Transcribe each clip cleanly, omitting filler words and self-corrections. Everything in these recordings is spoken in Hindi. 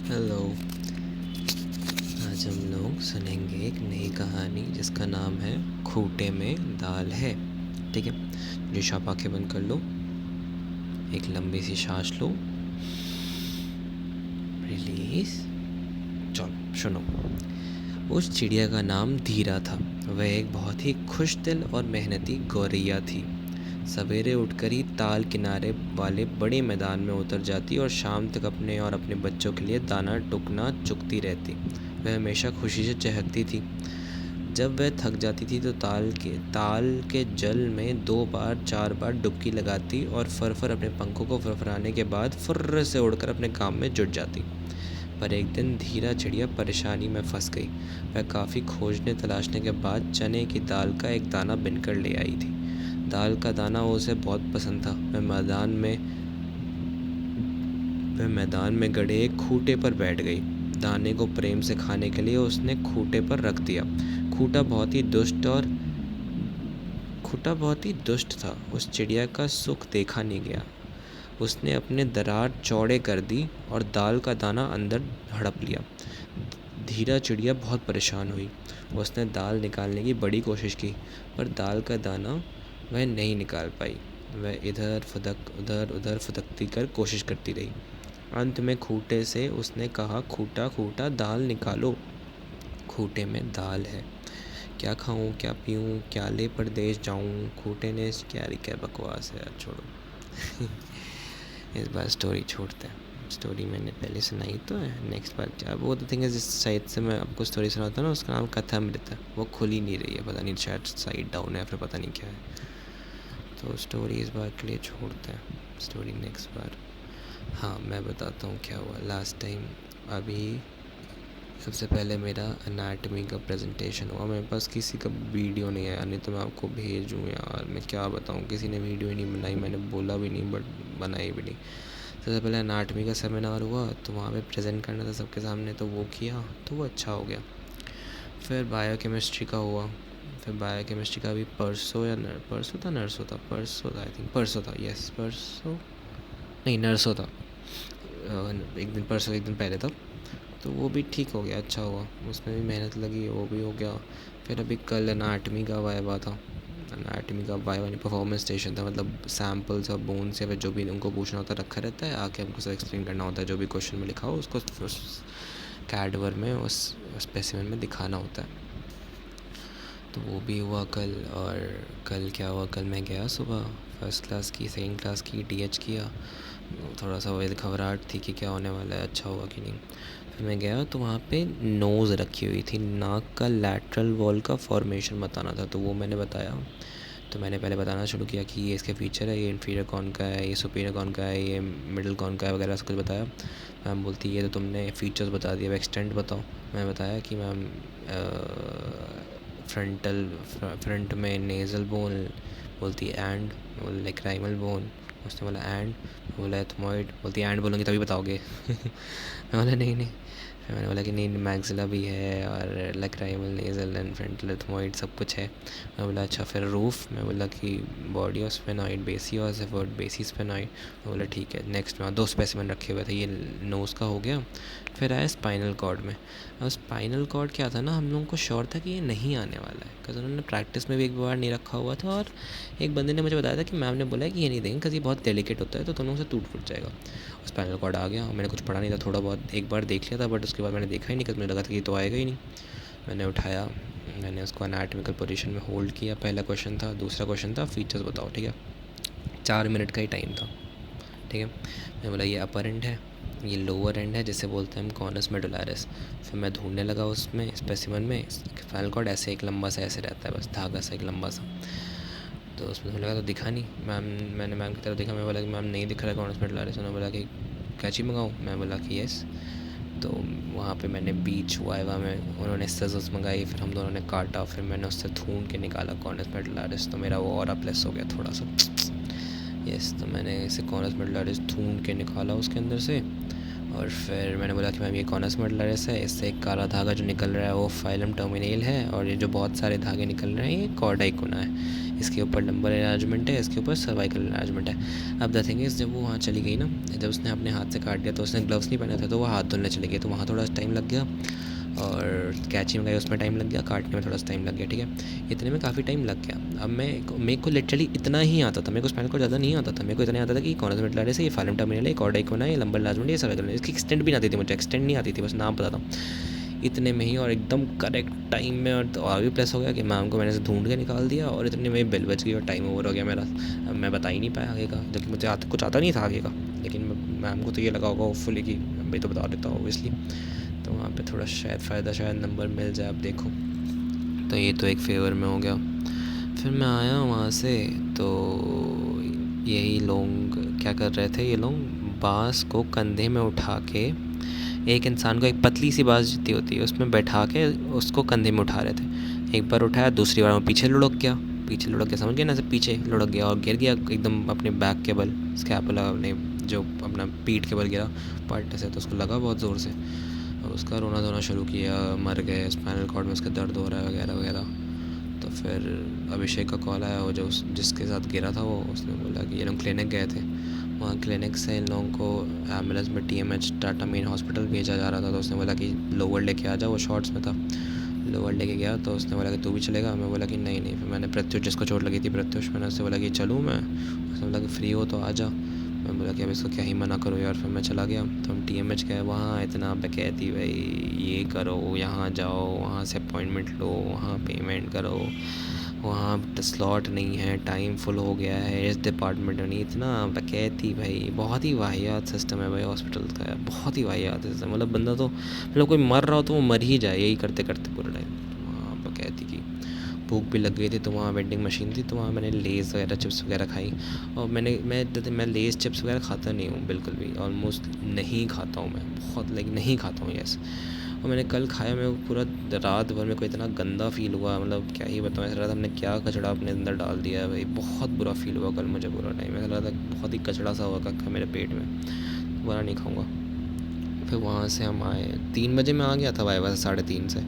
हेलो। आज हम लोग सुनेंगे एक नई कहानी जिसका नाम है खूंटे में दाल है। ठीक है, जो आप आँखें बंद कर लो, एक लंबी सी सांस लो, रिलीज। चलो सुनो। उस चिड़िया का नाम धीरा था। वह एक बहुत ही खुश दिल और मेहनती गौरैया थी। सवेरे उठकर ही ताल किनारे वाले बड़े मैदान में उतर जाती और शाम तक अपने और अपने बच्चों के लिए दाना टुकना चुगती रहती। वह हमेशा खुशी से चहकती थी। जब वह थक जाती थी तो ताल के जल में 2 बार 4 बार डुबकी लगाती और फर अपने पंखों को फरफराने के बाद फुर्र से उड़कर अपने काम में जुट जाती। पर एक दिन धीरा चिड़िया परेशानी में फंस गई। वह काफ़ी खोजने तलाशने के बाद चने की दाल का एक दाना बिनकर ले आई थी। दाल का दाना उसे बहुत पसंद था। वह मैदान में गड़े एक खूंटे पर बैठ गई। दाने को प्रेम से खाने के लिए उसने खूंटे पर रख दिया। खूंटा बहुत ही दुष्ट था। उस चिड़िया का सुख देखा नहीं गया। उसने अपने दरार चौड़े कर दी और दाल का दाना अंदर हड़प लिया। धीरा चिड़िया बहुत परेशान हुई। उसने दाल निकालने की बड़ी कोशिश की, पर दाल का दाना वह नहीं निकाल पाई। वह इधर उधर फुदकती कर कोशिश करती रही। अंत में खूंटे से उसने कहा, खूंटा खूंटा दाल निकालो, खूंटे में दाल है। क्या खाऊं, क्या पीऊं, क्या ले परदेश जाऊं। खूंटे ने क्या बकवास है यार, छोड़ो। इस बार स्टोरी छोड़ते हैं। स्टोरी मैंने पहले सुनाई तो है, नेक्स्ट बार क्या वो तो थिंग है। जिस साइट से मैं आपको स्टोरी सुनाता हूँ ना, उसका नाम कथामृत है। वो खुल ही नहीं रही है, पता नहीं, शायद साइट डाउन है, फिर पता नहीं क्या है। तो स्टोरी इस बार के लिए छोड़ते हैं, स्टोरी नेक्स्ट बार। हाँ, मैं बताता हूँ क्या हुआ लास्ट टाइम। अभी सबसे पहले मेरा अनाटमी का प्रेजेंटेशन हुआ। मेरे पास किसी का वीडियो नहीं है, नहीं तो मैं आपको भेजूँ यार। मैं क्या बताऊँ, किसी ने वीडियो ही नहीं बनाई। मैंने बोला भी नहीं, बट बनाई भी नहीं। सबसे पहले अनाटमी का सेमिनार हुआ, तो वहाँ पे प्रेजेंट करना था सबके सामने, तो वो किया, तो वो अच्छा हो गया। फिर बायोकेमिस्ट्री का हुआ। फिर बायोकेमिस्ट्री का भी परसों था, नरसों था, परसों था, आई थिंक परसों था, यस परसों, नहीं नरसों था। एक दिन परसों, एक दिन पहले था। तो वो भी ठीक हो गया, अच्छा हुआ। उसमें भी मेहनत लगी, वो भी हो गया। फिर अभी कल अनाटमी का वाइवा था। अनाटमी का वाइवा नहीं, परफॉर्मेंस स्टेशन था। मतलब सैम्पल्स और बोन्स या फिर जो भी उनको पूछना होता है रखा रहता है, आके हमको सब एक्सप्लेन करना होता है। जो भी क्वेश्चन में लिखा हो उसको उस कैडवर में, उस स्पेसिमेन में दिखाना होता है। तो वो भी हुआ कल। और कल क्या हुआ, कल मैं गया सुबह, फर्स्ट क्लास की, सेकंड क्लास की, डीएच किया। थोड़ा सा वही घबराहट थी कि क्या होने वाला है, अच्छा हुआ कि नहीं। फिर मैं गया तो वहाँ पे नोज़ रखी हुई थी, नाक का लैटरल वॉल का फॉर्मेशन बताना था। तो वो मैंने बताया। तो मैंने पहले बताना शुरू किया कि ये इसके फीचर है, ये इन्फीरियर कौन का है, ये सुपीरियर कौन का है, ये मिडिल कौन का है, वगैरह सब कुछ बताया। मैम बोलती ये तो तुमने फ़ीचर्स बता दिए, अब एक्सटेंट बताओ। मैं बताया कि मैम फ्रंट में नेज़ल बोन। बोलती एंड, बोला लेक्राइमल बोन। उसने बोला एंड, बोला एथमॉइड। बोलती एंड बोलूँगी तभी बताओगे। मैं बोला नहीं नहीं। फिर मैंने बोला कि नहीं, मैक्सिला भी है और lacrimal, nasal and frontal ethmoid सब कुछ है। मैं बोला अच्छा, फिर रूफ। मैं बोला कि बॉडी ऑफ स्फेनॉइड, बेसी ऑफ सेफर्ड, बेसी स्फेनॉइड। मैं बोला ठीक है। नेक्स्ट में 2 स्पेसिमेन रखे हुए थे, ये नोज़ का हो गया। फिर आया स्पाइनल कॉर्ड में। अब स्पाइनल कॉर्ड क्या था ना, हम लोगों को श्योर था कि ये नहीं आने वाला है, बिकॉज उन्होंने प्रैक्टिस में भी एक बार नहीं रखा हुआ था। और एक बंदे ने मुझे बताया था कि मैम ने बोला है कि ये नहीं देंगे, बिकॉज ये बहुत डेलिकेट होता है, तो दोनों से टूट फूट जाएगा। स्पाइनल कॉर्ड आ गया। मैंने कुछ पढ़ा नहीं था, थोड़ा बहुत एक बार देख लिया था, बट उसके बाद मैंने देखा ही नहीं, क्योंकि मुझे लगा था कि ये तो आएगा ही नहीं। मैंने उठाया, मैंने उसको एनाटॉमिकल पोजीशन में होल्ड किया। पहला क्वेश्चन था, दूसरा क्वेश्चन था फीचर्स बताओ, ठीक है। 4 मिनट का ही टाइम था, ठीक है। मैंने बोला ये अपर एंड है, ये लोअर एंड है, जिसे बोलते हैं हम कॉनस मेडुलारिस। फिर मैं ढूंढने लगा उसमें स्पेसिमन में। स्पाइनल कॉर्ड ऐसे एक लंबा सा ऐसे रहता है, बस धागा सा एक लंबा सा। तो उसमें लगा तो दिखा नहीं। मैंने मैम की तरफ देखा, मैं बोला कि मैम नहीं दिख रहा है कॉनस मेडुलारिस। उन्होंने बोला कि कैंची मंगाऊँ। मैं बोला कि यस। तो वहाँ पे मैंने बीच वाइवा में उन्होंने सिजर्स मंगाई, फिर हम दोनों ने काटा, फिर मैंने उससे ढूंढ के निकाला कॉनस मेडुलारिस। तो मेरा वो और प्लस हो गया थोड़ा सा। यस, तो मैंने इसे कॉनस मेडुलारिस ढूंढ के निकाला उसके अंदर से। और फिर मैंने बोला कि मैम ये कॉनस मटलरिस है, इससे एक काला धागा जो निकल रहा है वो फाइलम टर्मिनेल है, और ये जो बहुत सारे धागे निकल रहे हैं ये कॉर्डाइकोना है, इसके ऊपर लंबर एनलार्जमेंट है, इसके ऊपर सर्वाइकल एनलार्जमेंट है। अब द थिंग इज़, जब वो वहाँ चली गई ना, जब उसने अपने हाथ से काट दिया तो उसने ग्लव्स नहीं पहने थे, तो वो हाथ धुलने चली गई, तो वहाँ थोड़ा टाइम लग गया, और कैची में गई उसमें टाइम लग गया, काटने में थोड़ा सा टाइम लग गया, ठीक है, इतने में काफ़ी टाइम लग गया। अब मेरे को लिटरली इतना ही आता था, मेरे को स्पाइनल कॉर्ड ज़्यादा नहीं आता था, मेरे को इतना आता था कि कॉनस मटलरिस है, ये फाइलम टर्मिनल है, कॉर्डाइकोना है, ये लंबर एनलार्जमेंट है, ये सर्वाइकल है, इसकी एक्सटेंड भी नहीं आती थी मुझे, एक्सटेंड नहीं आती थी, बस नाम पता था इतने में ही, और एकदम करेक्ट टाइम में, और तो और भी प्लस हो गया कि मैम को मैंने से ढूंढ के निकाल दिया, और इतने में बेल बज गई और टाइम ओवर हो गया मेरा। अब मैं बता ही नहीं पाया आगे का, जबकि मुझे कुछ आता नहीं था आगे का, लेकिन मैम को तो ये लगा होगा होपफुली कि भाई तो बता देता हूँ ओबियसली, तो वहाँ पे थोड़ा शायद फ़ायदा, शायद नंबर मिल जाए, अब देखो। तो ये तो एक फेवर में हो गया। फिर मैं आया वहाँ से, तो यही लोग क्या कर रहे थे, ये लोग बाँस को कंधे में उठा के, एक इंसान को, एक पतली सी बाँस जितनी होती है उसमें बैठा के उसको कंधे में उठा रहे थे। एक बार उठाया, दूसरी बार वो पीछे लुढ़क गया, पीछे लुढ़क गया, समझ गया ना, से पीछे लुढ़क गया और गिर गया एकदम अपने बैक के बल, स्कैपुला अपने जो अपना पीठ के बल गिरा पलटे से, तो उसको लगा बहुत ज़ोर से, और उसका रोना धोना शुरू किया, मर गए, स्पाइनल कॉर्ड में उसका दर्द हो रहा है वगैरह वगैरह। तो फिर अभिषेक का कॉल आया, वो जो जिसके साथ गिरा था वो, उसने बोला कि ये लोग क्लिनिक गए थे, वहाँ क्लिनिक से इन लोगों को एम्बुलेंस में TMH टाटा मेन हॉस्पिटल भेजा जा रहा था, तो उसने बोला कि लोअर लेके आ जाओ, वो शॉर्ट्स में था, लोअर लेके गया, तो उसने बोला कि तू भी चलेगा, मैं बोला कि नहीं नहीं। फिर मैंने प्रत्युष, जिसको चोट लगी थी प्रत्युष, मैंने उससे बोला कि चलूँ मैं, उसने बोला कि फ्री हो तो आ जा, मैं बोला कि अब इसको क्या ही मना करो यार। फिर मैं चला गया, तो हम TMH गए, वहाँ इतना बकैती भाई, ये करो, यहाँ जाओ, वहाँ से अपॉइंटमेंट लो, वहाँ पेमेंट करो, वहाँ स्लॉट नहीं है, टाइम फुल हो गया है, इस डिपार्टमेंट में नहीं, इतना बकैती भाई, बहुत ही वाहियात सिस्टम है भाई हॉस्पिटल का यार, बहुत ही वाहियात सिस्टम, मतलब बंदा तो, मतलब कोई मर रहा हो तो वो मर ही जाए, यही करते करते पूरा टाइम। वहाँ बकैती की भूख भी लग गई थी, तो वहाँ वेंडिंग मशीन थी, तो वहाँ मैंने लेज़ वगैरह चिप्स वगैरह खाई, और मैं लेज़ चिप्स वगैरह खाता नहीं हूँ बिल्कुल भी, ऑलमोस्ट नहीं खाता हूँ मैं, बहुत लाइक नहीं खाता हूँ यस। और मैंने कल खाया, मेरे को पूरा रात भर मेरे को इतना गंदा फील हुआ, मतलब क्या ही बताऊँ, ऐसा लगा था हमने क्या कचड़ा अपने अंदर डाल दिया है भाई, बहुत बुरा फील हुआ कल मुझे पूरा टाइम, ऐसा लगा था बहुत ही कचड़ा सा हुआ कक्का मेरे पेट में, दोबारा नहीं खाऊँगा। फिर वहाँ से हम आए 3 बजे, मैं आ गया था वाइवा से 3:30 से,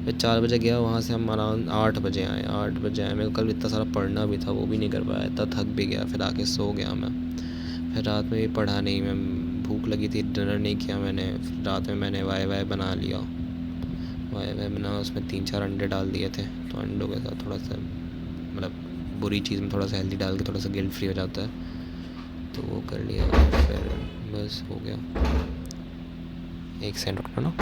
फिर 4 बजे गया, वहाँ से हम अराउंड 8 बजे आए, 8 बजे आए, मेरे को कल इतना सारा पढ़ना भी था, वो भी नहीं कर पाया, इतना थक भी गया, फिर आके सो गया मैं। फिर रात में भी पढ़ा नहीं मैं, भूख लगी थी, डिनर नहीं किया मैंने, फिर रात में मैंने वाई बना लिया, वाई बना, उसमें 3-4 अंडे डाल दिए थे, तो अंडों के साथ थोड़ा सा, मतलब बुरी चीज़ में थोड़ा सा हेल्दी डाल के थोड़ा सा गिल्ट फ्री हो जाता है, तो वो कर लिया, फिर बस हो गया। 1 सेकंड रुकना ना।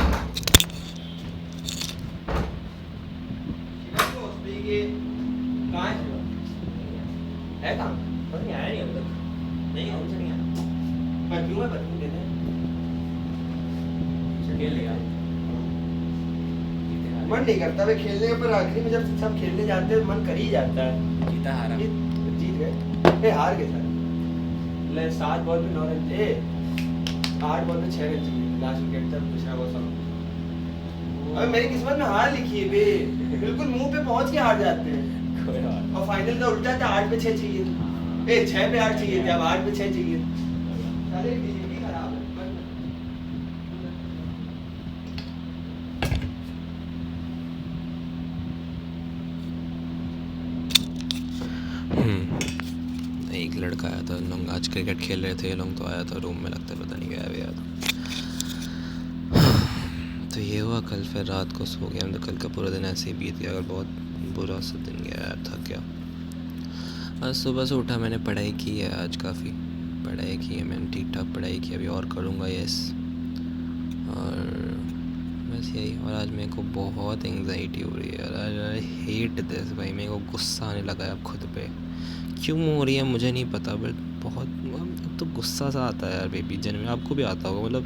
है काम नहीं आया, नहीं अभी तक नहीं, हमसे नहीं आया, परफ्यूम है, परफ्यूम देते हैं, खेल लेगा, मन नहीं करता भाई खेलने का, पर आखिरी में जब सब खेलने जाते हैं मन कर ही जाता है। जीता हारा, जीत गए, हार गए सर, ले 7 बॉल में 9 रन थे, 8 बॉल में 6 रन चाहिए, लास्ट विकेट तक दूसरा बॉल सब। अबे मेरी किस्मत में हार लिखी है बे, बिल्कुल मुंह पे पहुंच के हार जाते हैं, और फाइनल का उल्टा था, 8 पे 6 चाहिए, 6 पे 8 चाहिए थे, अब 8 पे 6 चाहिए। साले बीजेपी खराब है। एक लड़का आया था, लोग आज क्रिकेट खेल रहे थे, ये लोग तो आया था रूम में, लगता है पता नहीं गया भी याद। तो ये हुआ कल, फिर रात को सो गया, तो कल का पूरा दिन ऐसे ही बीत गया, अगर बहुत बुरा सा दिन गया यार, थक गया। आज सुबह से उठा, मैंने पढ़ाई की है, आज काफ़ी पढ़ाई की है मैंने, ठीक ठाक पढ़ाई की, अभी और करूँगा यस, और बस यही। और आज मेरे को बहुत एंग्जाइटी हो रही है यार, आई हेट दिस भाई, मेरे को गुस्सा आने लगा है अब खुद पे, क्यों हो रही है मुझे नहीं पता, बट बहुत अब तो गुस्सा सा आता है यार बेबी, जन में आपको भी आता होगा, मतलब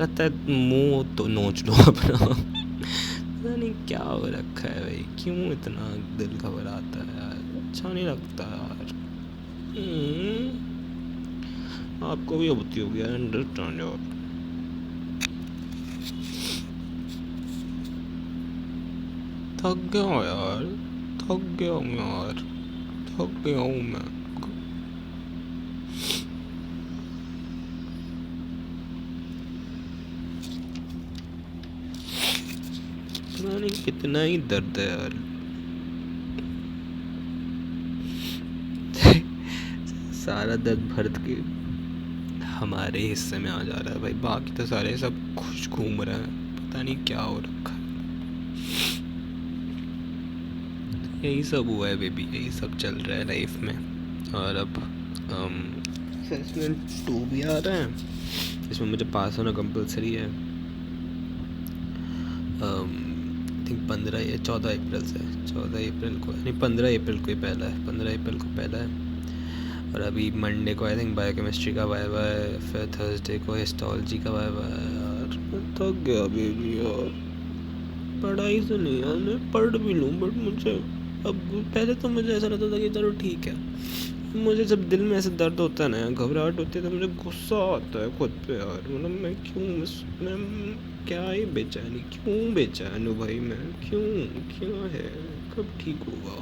लगता है मुंह तो नोच लो अपना पता नहीं क्या हो रखा है भाई, क्यों इतना दिल घबराता है यार, अच्छा नहीं लगता यार। आपको भी होती होगी यार, अंडरस्टैंड यार। थक गया हूँ यार, थक गया हूँ यार, थक गया हूँ मैं। पता नहीं कितना ही दर्द है यार। सारा दर्द भर के हमारे हिस्से में आ जा रहा है भाई, बाकी तो सारे सब खुश घूम रहे हैं, पता नहीं क्या हो रखा है। यही सब हुआ है बेबी, यही सब चल रहा है लाइफ में। और अब असेसमेंट 2 भी आ रहा है, इसमें मुझे पास होना कंपलसरी है। थिंक 15 या 14 अप्रैल से, 14 अप्रैल को नहीं 15 अप्रैल को ही पहला है, 15 अप्रैल को पहला है। और अभी मंडे को आई थिंक बायोकेमिस्ट्री का वाइवा है, फिर थर्सडे को हिस्टोलॉजी का वाइवा है। यार मैं थक गया बेबी यार, पढ़ाई से नहीं यार, मैं पढ़ भी लूँ बट मुझे अब, पहले तो मुझे ऐसा लगता था कि चलो ठीक है, मुझे जब दिल में ऐसा दर्द होता है ना, घबराहट होती है, तो मुझे गुस्सा आता है खुद पे यार। मतलब मैं क्या ही बेचैनी, क्यों बेचैन हूँ भाई मैं, क्यों, क्या है, कब ठीक होगा।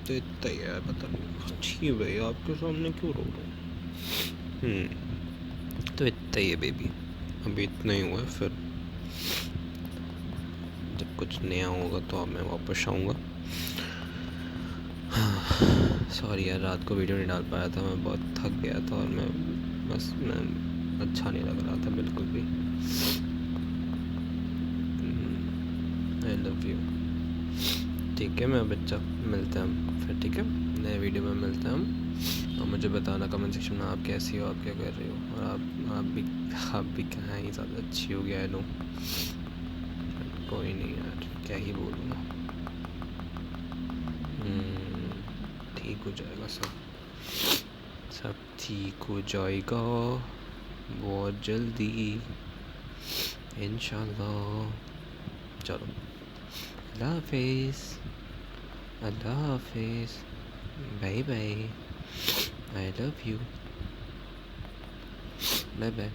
तो इतना ही है, पता नहीं ठीक भाई आपके सामने क्यों रो रहा हूँ। तो इतना ही है बेबी, अभी इतना ही हुआ है, फिर जब कुछ नया होगा तो अब मैं वापस आऊँगा। सॉरी यार, रात को वीडियो नहीं डाल पाया था, मैं बहुत थक गया था और मैं अच्छा नहीं लग रहा था बिल्कुल भी। आई लव यू। ठीक है मैं बच्चा, मिलते हैं हम फिर, ठीक है नए वीडियो में मिलते हैं हम। और मुझे बताना कमेंट सेक्शन में आप कैसी हो, आप क्या कर रहे हो, और आप भी कहाँ ही ज़्यादा अच्छी हो गया है नो, कोई नहीं यार, क्या ही बोलूँगा। ठीक हो जाएगा सब ठीक हो जाएगा बहुत जल्दी इंशाल्लाह। चलो अल्लाह हाफिज़, अल्लाह हाफिज़, bye bye, I love you, bye bye.